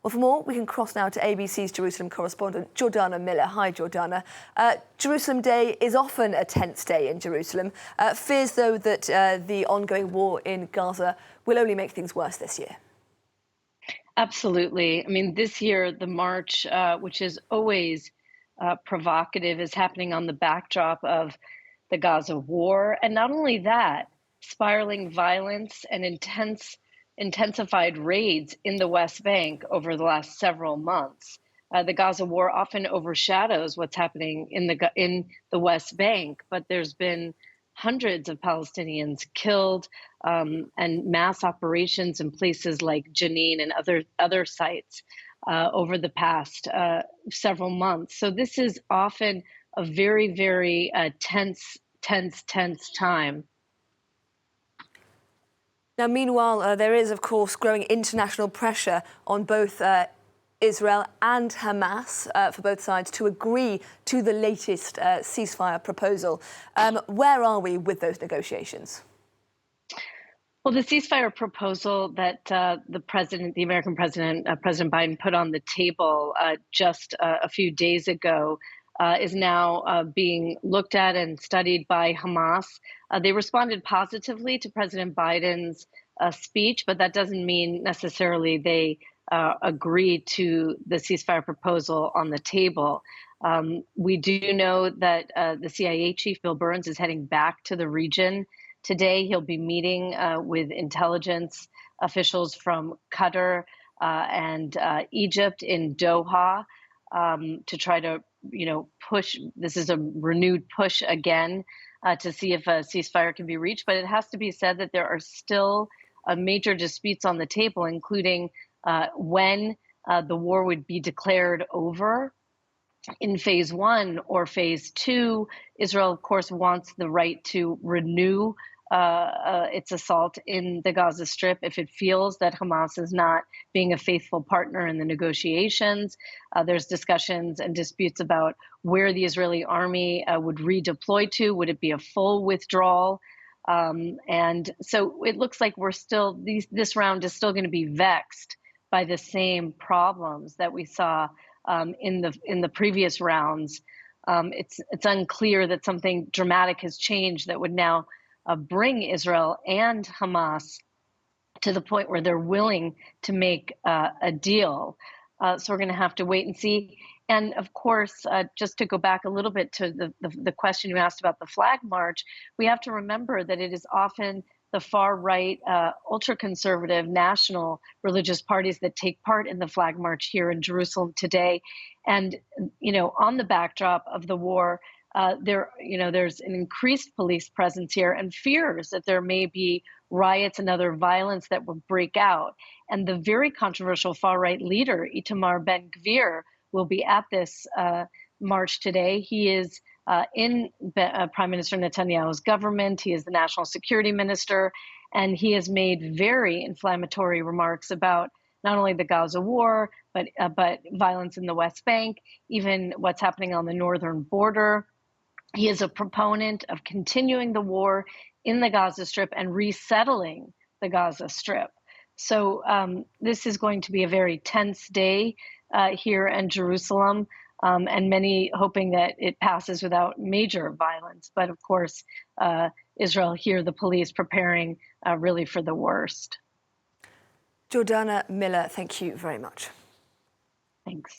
Well, for more, we can cross now to ABC's Jerusalem correspondent, Jordana Miller. Hi, Jordana. Jerusalem Day is often a tense day in Jerusalem. Fears, though, that the ongoing war in Gaza will only make things worse this year. Absolutely. I mean, this year, the march, which is always provocative, is happening on the backdrop of the Gaza war. And not only that, spiraling violence and intensified raids in the West Bank over the last several months. The Gaza war often overshadows what's happening in the West Bank, but there's been hundreds of Palestinians killed and mass operations in places like Jenin and other sites over the past several months. So this is often a very, very tense time. Now, meanwhile, there is, of course, growing international pressure on both Israel and Hamas for both sides to agree to the latest ceasefire proposal. Where are we with those negotiations? Well, the ceasefire proposal that the American president, President Biden, put on the table just a few days ago is now being looked at and studied by Hamas. They responded positively to President Biden's speech, but that doesn't mean necessarily they agree to the ceasefire proposal on the table. We do know that the CIA chief, Bill Burns, is heading back to the region today. He'll be meeting with intelligence officials from Qatar and Egypt in Doha to try to, push. This is a renewed push again to see if a ceasefire can be reached. But it has to be said that there are still major disputes on the table, including when the war would be declared over in phase one or phase two. Israel, of course, wants the right to renew its assault in the Gaza Strip if it feels that Hamas is not being a faithful partner in the negotiations. There's discussions and disputes about where the Israeli army would redeploy to. Would it be a full withdrawal? And so it looks like this round is still going to be vexed by the same problems that we saw in the previous rounds. It's unclear that something dramatic has changed that would now bring Israel and Hamas to the point where they're willing to make a deal. So we're going to have to wait and see. And of course, just to go back a little bit to the question you asked about the flag march, we have to remember that it is often the far right, ultra-conservative national religious parties that take part in the flag march here in Jerusalem today. And, on the backdrop of the war, there's an increased police presence here and fears that there may be riots and other violence that will break out. And the very controversial far-right leader, Itamar Ben-Gvir, will be at this march today. He is in Prime Minister Netanyahu's government. He is the national security minister, and he has made very inflammatory remarks about not only the Gaza war, but violence in the West Bank, even what's happening on the northern border. He is a proponent of continuing the war in the Gaza Strip and resettling the Gaza Strip. So this is going to be a very tense day here in Jerusalem, and many hoping that it passes without major violence. But of course, Israel here, the police preparing really for the worst. Jordana Miller, thank you very much.